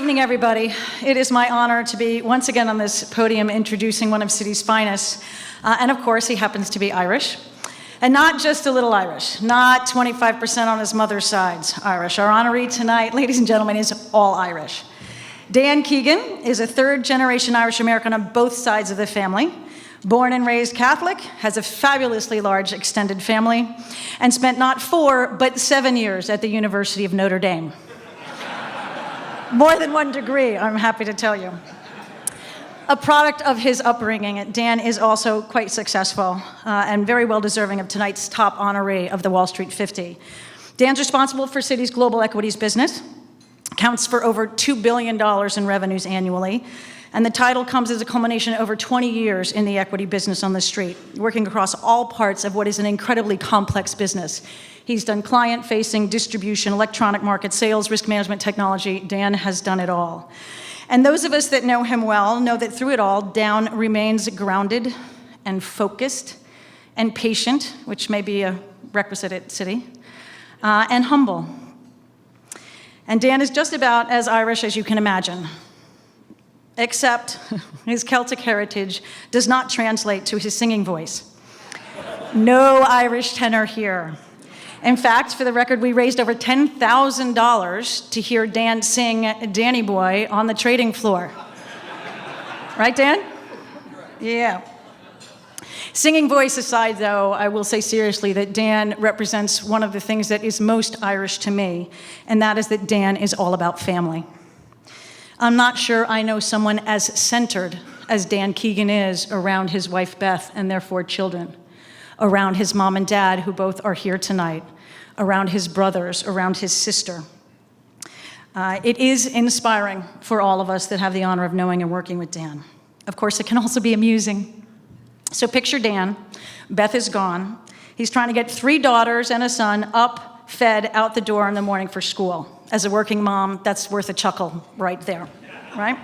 evening, everybody. It is my honor to be once again on this podium introducing one of Citi's finest. And of course, he happens to be Irish. And not just a little Irish, not 25% on his mother's side's Irish. Our honoree tonight, ladies and gentlemen, is all Irish. Dan Keegan is a third-generation Irish-American on both sides of the family. Born and raised Catholic, has a fabulously large extended family, and spent not 4, but 7 years at the University of Notre Dame. More than 1 degree, I'm happy to tell you. A product of his upbringing, Dan is also quite successful and very well deserving of tonight's top honoree of the Wall Street 50. Dan's responsible for Citi's global equities business, counts for over $2 billion in revenues annually, and the title comes as a culmination of over 20 years in the equity business on the street, working across all parts of what is an incredibly complex business. He's done client-facing, distribution, electronic market, sales, risk management, technology. Dan has done it all. And those of us that know him well know that through it all, Dan remains grounded and focused and patient, which may be a requisite at Citi, and humble. And Dan is just about as Irish as you can imagine, except his Celtic heritage does not translate to his singing voice. No Irish tenor here. In fact, for the record, we raised over $10,000 to hear Dan sing Danny Boy on the trading floor. Right, Dan? Yeah. Singing voice aside, though, I will say seriously that Dan represents one of the things that is most Irish to me, and that is that Dan is all about family. I'm not sure I know someone as centered as Dan Keegan is around his wife, Beth, and their 4 children, around his mom and dad, who both are here tonight, around his brothers, around his sister. It is inspiring for all of us that have the honor of knowing and working with Dan. Of course, it can also be amusing. So picture Dan. Beth is gone. He's trying to get 3 daughters and a son up, fed, out the door in the morning for school. As a working mom, that's worth a chuckle right there, right?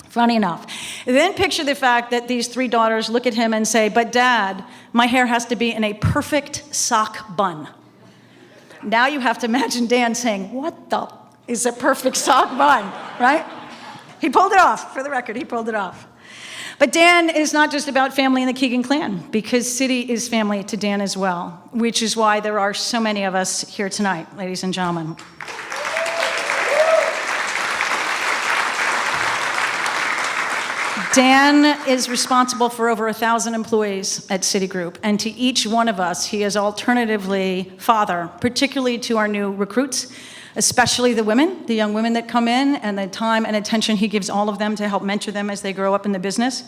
Funny enough. Then picture the fact that these 3 daughters look at him and say, "But Dad, my hair has to be in a perfect sock bun." Now you have to imagine Dan saying, "What the is a perfect sock bun?" Right? He pulled it off, for the record, he pulled it off. But Dan is not just about family in the Keegan clan, because Citi is family to Dan as well, which is why there are so many of us here tonight, ladies and gentlemen. Dan is responsible for over 1,000 employees at CitiGroup, and to each one of us, he is alternatively father, particularly to our new recruits, especially the women, the young women that come in, and the time and attention he gives all of them to help mentor them as they grow up in the business.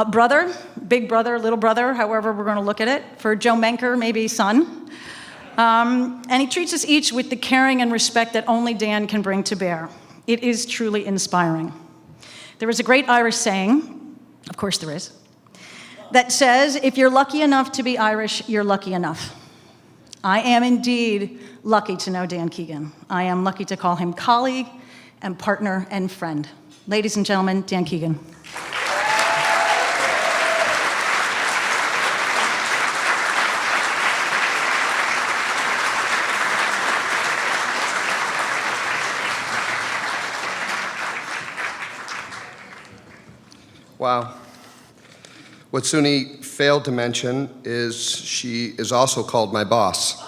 Brother, big brother, little brother, however we're going to look at it. For Joe Menker, maybe son. And he treats us each with the caring and respect that only Dan can bring to bear. It is truly inspiring. There is a great Irish saying, of course there is, that says, if you're lucky enough to be Irish, you're lucky enough. I am indeed lucky to know Dan Keegan. I am lucky to call him colleague and partner and friend. Ladies and gentlemen, Dan Keegan. Wow. What Suni failed to mention is she is also called my boss.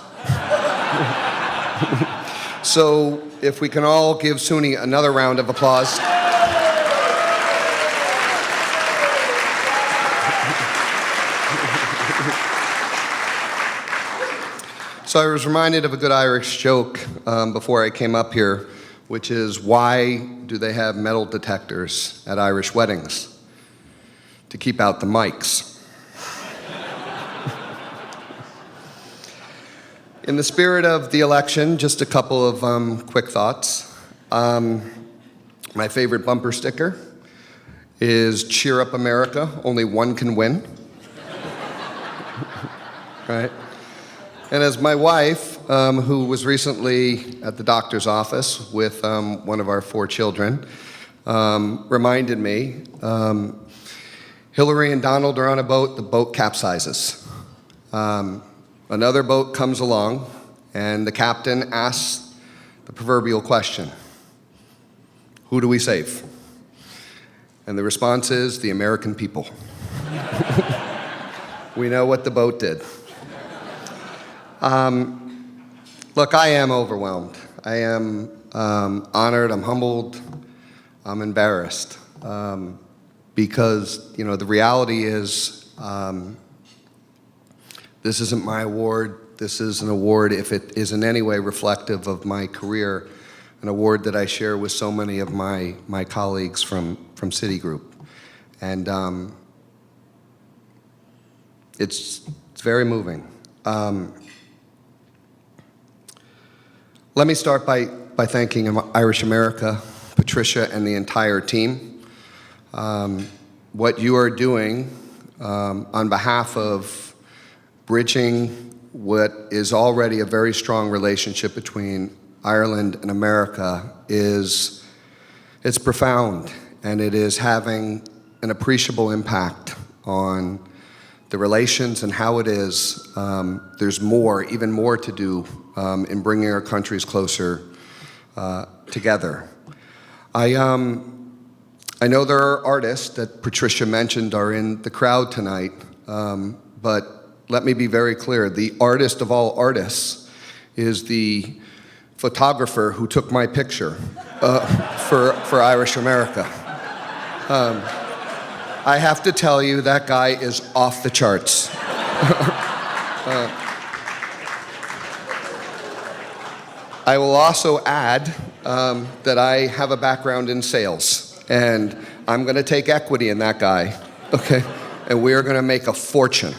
So if we can all give Suni another round of applause. So I was reminded of a good Irish joke before I came up here, which is, why do they have metal detectors at Irish weddings? To keep out the mics. In the spirit of the election, just a couple of quick thoughts. My favorite bumper sticker is "Cheer Up America, only one can win." Right? And as my wife, who was recently at the doctor's office with one of our 4 children, reminded me, Hillary and Donald are on a boat, the boat capsizes. Another boat comes along, and the captain asks the proverbial question, who do we save? And the response is the American people. We know what the boat did. Look, I am overwhelmed. I am honored, I'm humbled, I'm embarrassed. Because, the reality is, this isn't my award. This is an award, if it is in any way reflective of my career, an award that I share with so many of my colleagues from CitiGroup. And it's very moving. Let me start by thanking Irish America, Patricia, and the entire team. What you are doing on behalf of bridging what is already a very strong relationship between Ireland and America it's profound, and it is having an appreciable impact on the relations and how it is. There's even more to do in bringing our countries closer together. I know there are artists that Patricia mentioned are in the crowd tonight, but let me be very clear. The artist of all artists is the photographer who took my picture for Irish America. I have to tell you, that guy is off the charts. I will also add that I have a background in sales, and I'm going to take equity in that guy, okay? And we are going to make a fortune.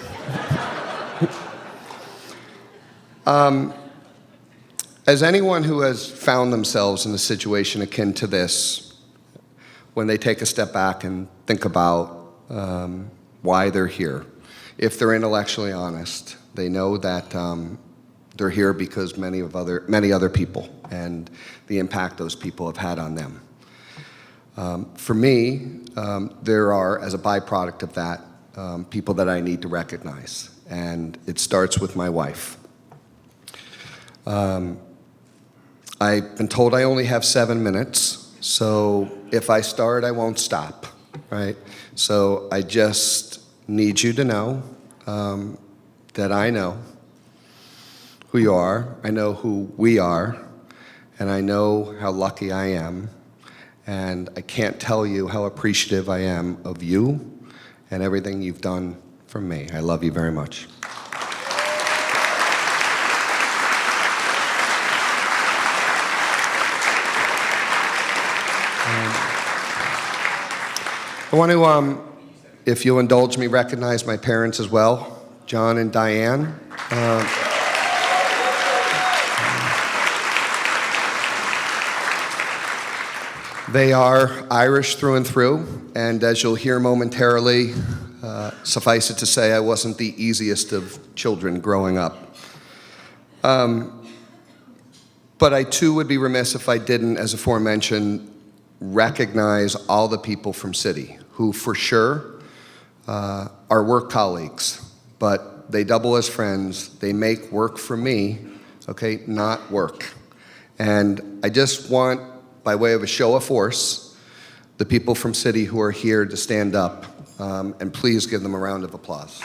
As anyone who has found themselves in a situation akin to this, when they take a step back and think about why they're here, if they're intellectually honest, they know that they're here because many other people and the impact those people have had on them. For me, there are, as a byproduct of that, people that I need to recognize, and it starts with my wife. I've been told I only have 7 minutes, so if I start, I won't stop, right? So I just need you to know that I know who you are, I know who we are, and I know how lucky I am, and I can't tell you how appreciative I am of you and everything you've done for me. I love you very much. I want to, if you'll indulge me, recognize my parents as well, John and Diane. They are Irish through and through, and as you'll hear momentarily, suffice it to say, I wasn't the easiest of children growing up. But I too would be remiss if I didn't, as aforementioned, recognize all the people from Citi who for sure are work colleagues, but they double as friends. They make work for me, okay, not work. And I just want, by way of a show of force, the people from Citi who are here to stand up, and please give them a round of applause.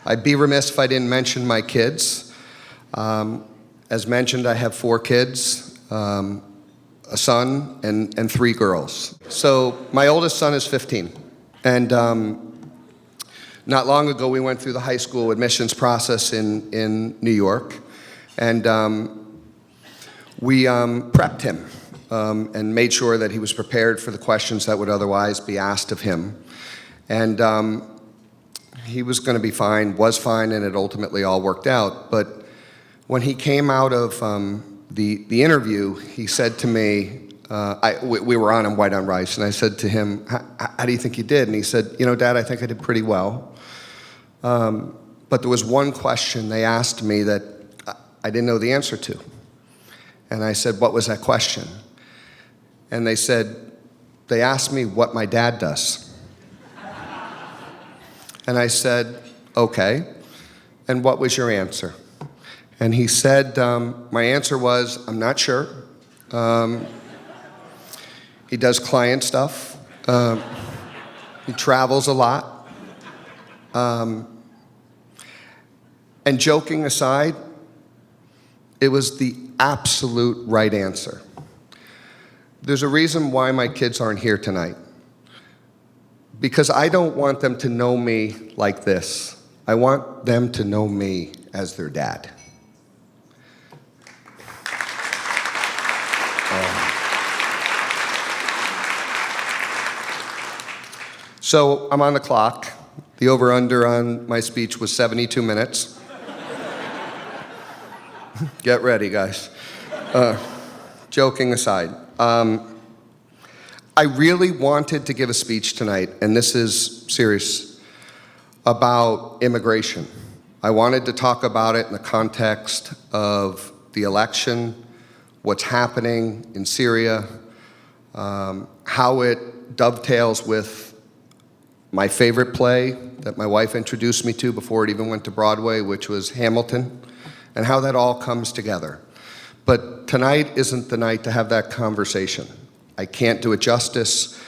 I'd be remiss if I didn't mention my kids. As mentioned, I have 4 kids, a son and 3 girls. So my oldest son is 15. And not long ago, we went through the high school admissions process in New York. And we prepped him and made sure that he was prepared for the questions that would otherwise be asked of him. And he was going to be fine, was fine, and it ultimately all worked out. But when he came out of the interview, he said to me, we were on White on Rice, and I said to him, how do you think you did? And he said, Dad, I think I did pretty well. But there was one question they asked me that I didn't know the answer to. And I said, what was that question? And they said, they asked me what my dad does. And I said, okay, and what was your answer? And he said, my answer was, I'm not sure. He does client stuff. He travels a lot. And joking aside, it was the absolute right answer. There's a reason why my kids aren't here tonight. Because I don't want them to know me like this. I want them to know me as their dad. So I'm on the clock. The over-under on my speech was 72 minutes. Get ready, guys. Joking aside, I really wanted to give a speech tonight, and this is serious, about immigration. I wanted to talk about it in the context of the election, what's happening in Syria, how it dovetails with my favorite play that my wife introduced me to before it even went to Broadway, which was Hamilton, and how that all comes together. But tonight isn't the night to have that conversation. I can't do it justice.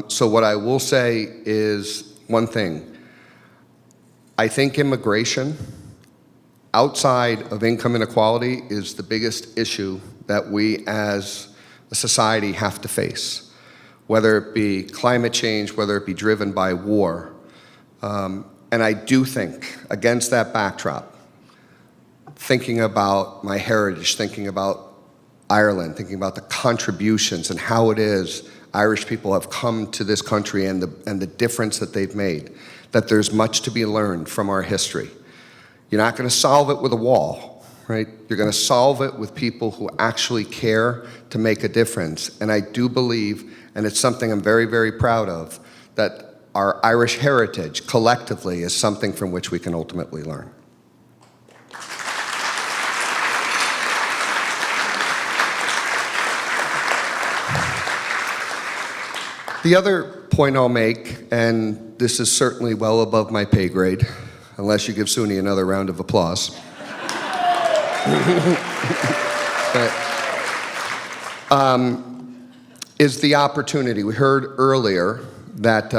So what I will say is one thing. I think immigration, outside of income inequality, is the biggest issue that we as a society have to face. Whether it be climate change, whether it be driven by war. And I do think, against that backdrop, thinking about my heritage, thinking about Ireland, thinking about the contributions and how it is Irish people have come to this country and the difference that they've made, that there's much to be learned from our history. You're not going to solve it with a wall, right? You're going to solve it with people who actually care to make a difference. And I do believe, and it's something I'm very, very proud of, that our Irish heritage collectively is something from which we can ultimately learn. The other point I'll make, and this is certainly well above my pay grade, unless you give Suni another round of applause. Is the opportunity. We heard earlier that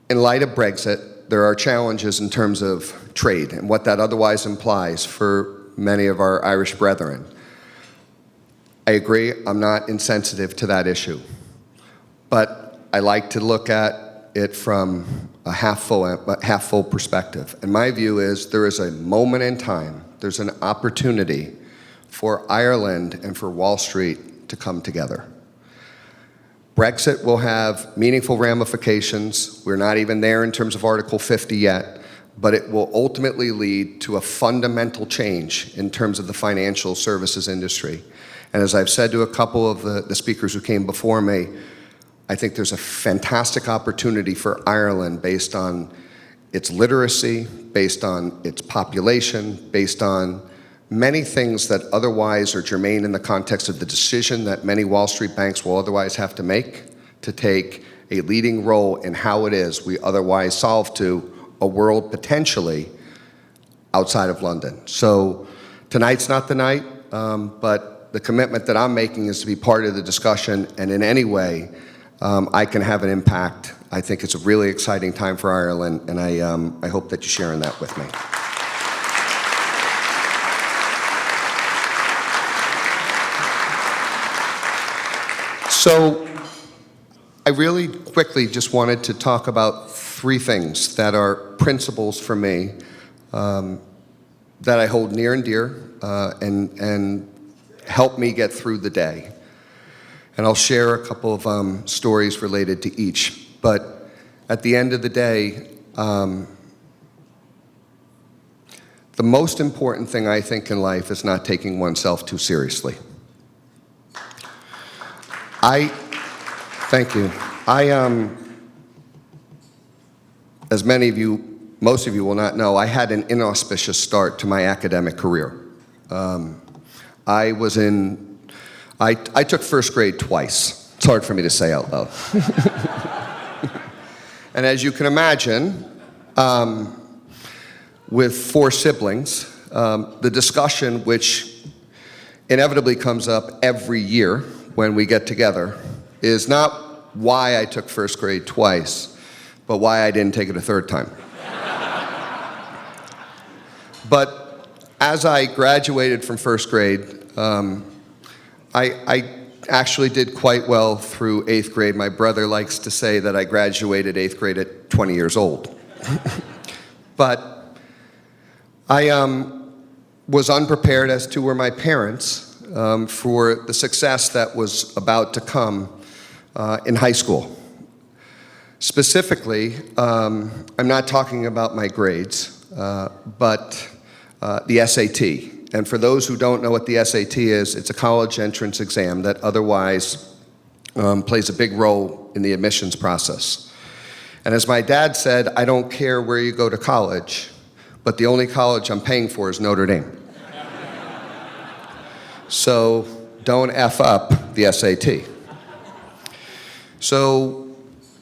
in light of Brexit, there are challenges in terms of trade and what that otherwise implies for many of our Irish brethren. I agree, I'm not insensitive to that issue. But I like to look at it from a half full perspective. And my view is there is a moment in time, there's an opportunity for Ireland and for Wall Street to come together. Brexit will have meaningful ramifications. We're not even there in terms of Article 50 yet, but it will ultimately lead to a fundamental change in terms of the financial services industry. And as I've said to a couple of the speakers who came before me, I think there's a fantastic opportunity for Ireland based on its literacy, based on its population, based on many things that otherwise are germane in the context of the decision that many Wall Street banks will otherwise have to make to take a leading role in how it is we otherwise solve to a world potentially outside of London. So tonight's not the night, but the commitment that I'm making is to be part of the discussion, and in any way I can have an impact. I think it's a really exciting time for Ireland, and I hope that you're sharing that with me. So I really quickly just wanted to talk about three things that are principles for me that I hold near and dear and help me get through the day. And I'll share a couple of stories related to each. But at the end of the day, the most important thing I think in life is not taking oneself too seriously. Thank you. As most of you will not know, I had an inauspicious start to my academic career. I took first grade twice. It's hard for me to say out loud. And as you can imagine, with 4 siblings, the discussion which inevitably comes up every year when we get together is not why I took first grade twice, but why I didn't take it a third time. But as I graduated from first grade, I actually did quite well through 8th grade. My brother likes to say that I graduated 8th grade at 20 years old. But I was unprepared, as to were my parents, for the success that was about to come in high school. Specifically, I'm not talking about my grades, but the SAT. And for those who don't know what the SAT is, it's a college entrance exam that otherwise plays a big role in the admissions process. And as my dad said, I don't care where you go to college, but the only college I'm paying for is Notre Dame. So don't F up the SAT. So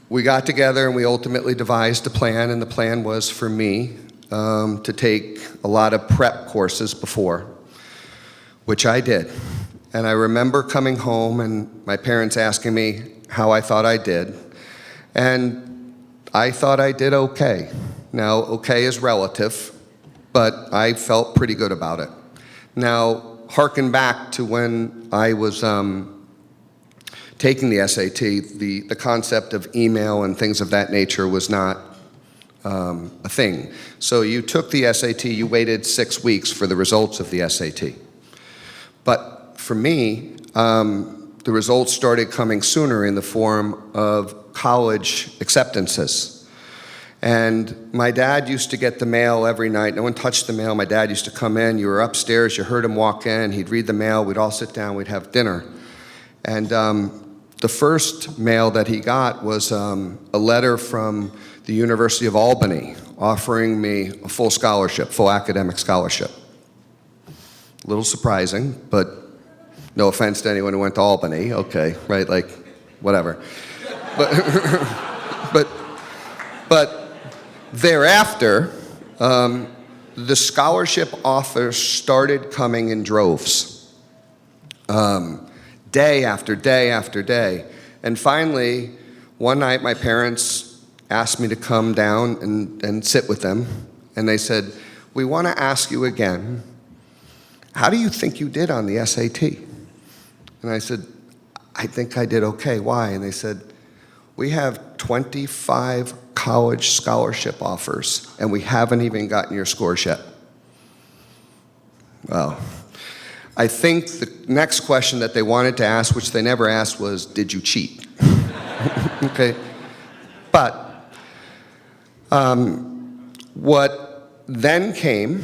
we got together and we ultimately devised a plan, and the plan was for me to take a lot of prep courses before, which I did. And I remember coming home and my parents asking me how I thought I did, and I thought I did okay. Now, okay is relative, but I felt pretty good about it. Now, harken back to when I was taking the SAT, the concept of email and things of that nature was not a thing. So you took the SAT, you waited 6 weeks for the results of the SAT. But for me, the results started coming sooner in the form of college acceptances. And my dad used to get the mail every night. No one touched the mail. My dad used to come in. You were upstairs. You heard him walk in. He'd read the mail. We'd all sit down. We'd have dinner. And the first mail that he got was a letter from the University of Albany offering me a full scholarship, full academic scholarship. A little surprising, but no offense to anyone who went to Albany. Okay, right, like, whatever. But thereafter, the scholarship offers started coming in droves, day after day after day. And finally, one night my parents asked me to come down and sit with them. And they said, we want to ask you again, how do you think you did on the SAT? And I said, I think I did okay. Why? And they said, we have 25 college scholarship offers, and we haven't even gotten your scores yet. Well, I think the next question that they wanted to ask, which they never asked, was, did you cheat? Okay. But what then came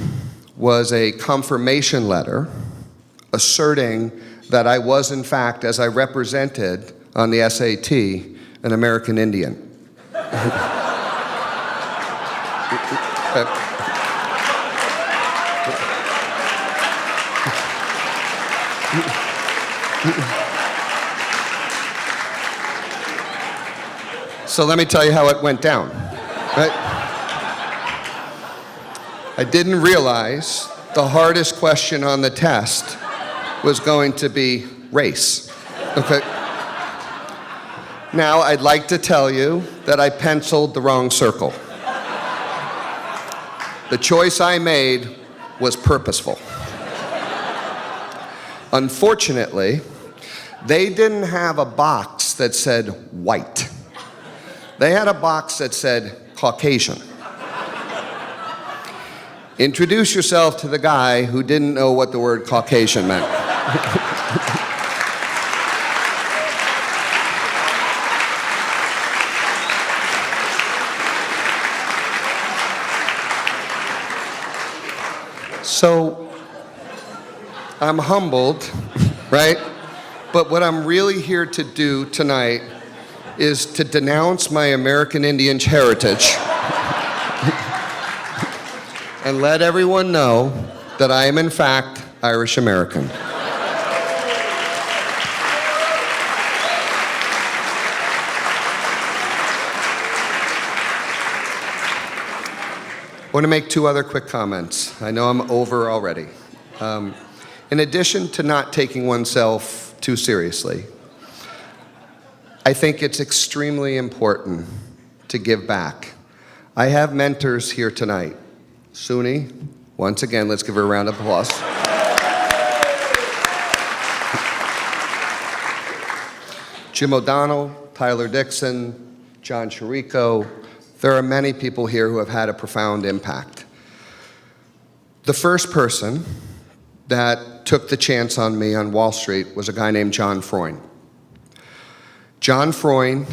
was a confirmation letter asserting that I was, in fact, as I represented on the SAT, an American Indian. So let me tell you how it went down. Right? I didn't realize the hardest question on the test was going to be race. Okay. Now, I'd like to tell you that I penciled the wrong circle. The choice I made was purposeful. Unfortunately, they didn't have a box that said white. They had a box that said Caucasian. Introduce yourself to the guy who didn't know what the word Caucasian meant. So, I'm humbled, right? But what I'm really here to do tonight is to denounce my American Indian heritage and let everyone know that I am, in fact, Irish American. want to make two other quick comments. I know I'm over already. In addition to not taking oneself too seriously, I think it's extremely important to give back. I have mentors here tonight. Suni, once again, let's give her a round of applause. Jim O'Donnell, Tyler Dixon, John Chirico. There are many people here who have had a profound impact. The first person that took the chance on me on Wall Street was a guy named John Freund. John Freund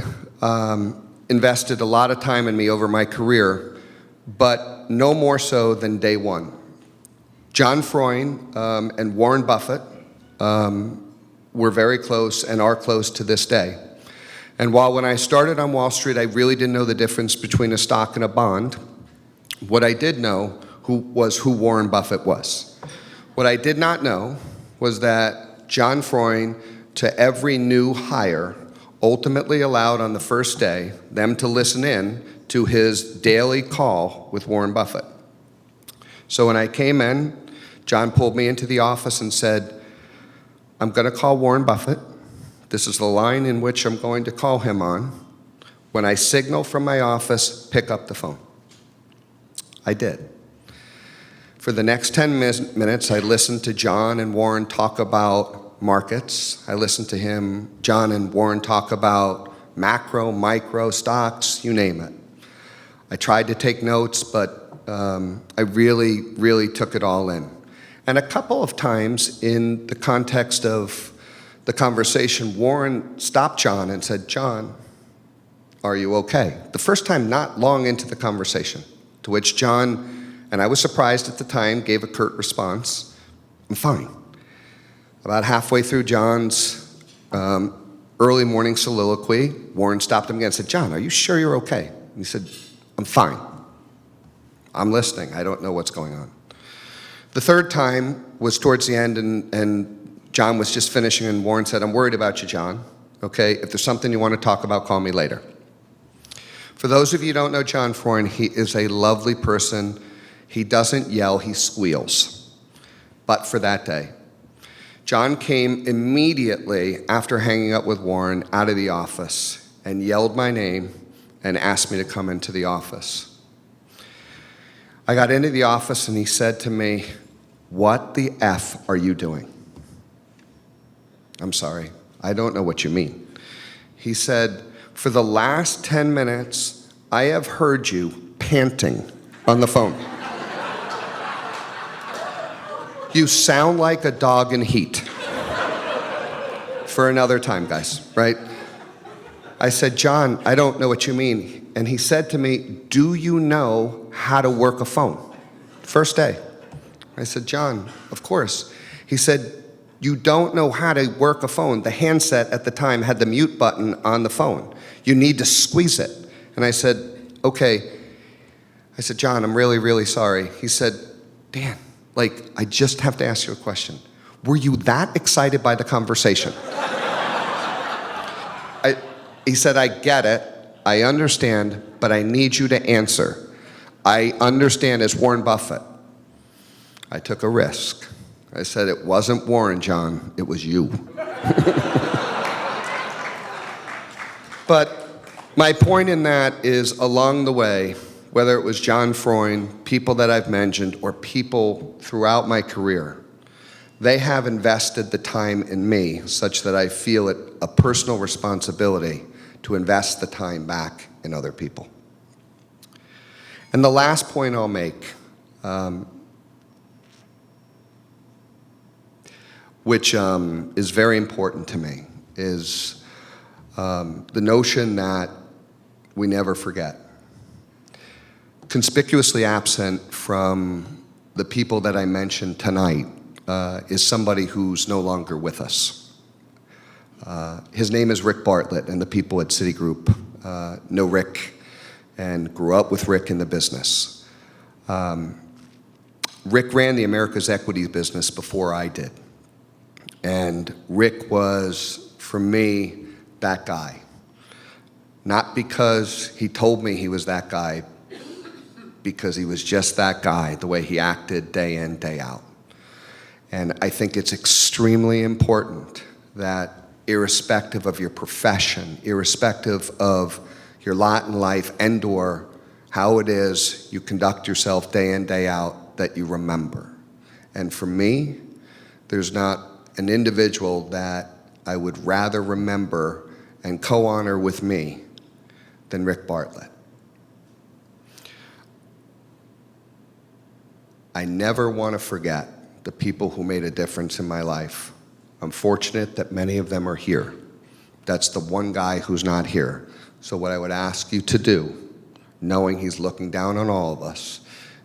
invested a lot of time in me over my career, but no more so than day one. John Freund and Warren Buffett were very close and are close to this day. And while when I started on Wall Street, I really didn't know the difference between a stock and a bond, what I did know was who Warren Buffett was. What I did not know was that John Freund, to every new hire, ultimately allowed on the first day them to listen in to his daily call with Warren Buffett. So when I came in, John pulled me into the office and said, I'm going to call Warren Buffett. This is the line in which I'm going to call him on. When I signal from my office, pick up the phone. I did. For the next 10 minutes, I listened to John and Warren talk about markets. I listened to John and Warren talk about macro, micro, stocks, you name it. I tried to take notes, but I really, really took it all in. And a couple of times in the context of the conversation, Warren stopped John and said, John, are you okay? The first time not long into the conversation, to which John, and I was surprised at the time, gave a curt response, I'm fine. About halfway through John's early morning soliloquy, Warren stopped him again and said, John, are you sure you're okay? And he said, I'm fine. I'm listening. I don't know what's going on. The third time was towards the end, and John was just finishing, and Warren said, I'm worried about you, John. Okay, if there's something you want to talk about, call me later. For those of you who don't know John Freund, he is a lovely person. He doesn't yell, he squeals. But for that day, John came immediately after hanging up with Warren out of the office and yelled my name and asked me to come into the office. I got into the office and he said to me, what the F are you doing? I'm sorry, I don't know what you mean. He said, for the last 10 minutes, I have heard you panting on the phone. You sound like a dog in heat. For another time, guys, right? I said, John, I don't know what you mean. And he said to me, do you know how to work a phone? First day. I said, John, of course. He said, you don't know how to work a phone. The handset at the time had the mute button on the phone. You need to squeeze it. And I said, okay. I said, John, I'm really, really sorry. He said, Dan, I just have to ask you a question. Were you that excited by the conversation? He said, I get it. I understand, but I need you to answer. I understand as Warren Buffett. I took a risk. I said, it wasn't Warren, John, it was you. But my point in that is along the way, whether it was John Freund, people that I've mentioned, or people throughout my career, they have invested the time in me such that I feel it a personal responsibility to invest the time back in other people. And the last point I'll make, which is very important to me, is the notion that we never forget. Conspicuously absent from the people that I mentioned tonight is somebody who's no longer with us. His name is Rick Bartlett, and the people at CitiGroup know Rick and grew up with Rick in the business. Rick ran the America's Equities business before I did. And Rick was, for me, that guy. Not because he told me he was that guy, because he was just that guy, the way he acted day in, day out. And I think it's extremely important that irrespective of your profession, irrespective of your lot in life and/or how it is you conduct yourself day in, day out, that you remember. And for me, there's not an individual that I would rather remember and co-honor with me than Rick Bartlett. I never want to forget the people who made a difference in my life. I'm fortunate that many of them are here. That's the one guy who's not here. So what I would ask you to do, knowing he's looking down on all of us,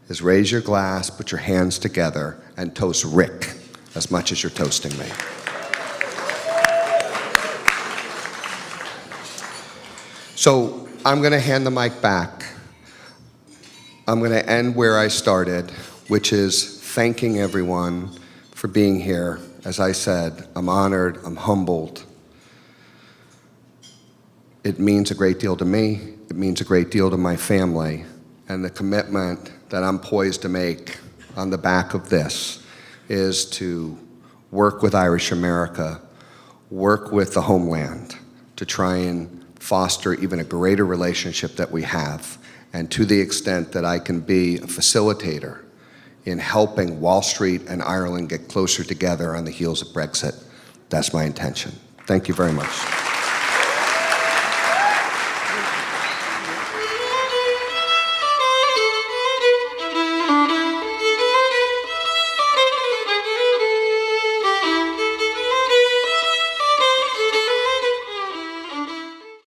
is raise your glass, put your hands together, and toast Rick as much as you're toasting me. So I'm going to hand the mic back. I'm going to end where I started, which is thanking everyone for being here. As I said, I'm honored, I'm humbled. It means a great deal to me. It means a great deal to my family. And the commitment that I'm poised to make on the back of this is to work with Irish America, work with the homeland to try and foster even a greater relationship that we have. And to the extent that I can be a facilitator in helping Wall Street and Ireland get closer together on the heels of Brexit, that's my intention. Thank you very much.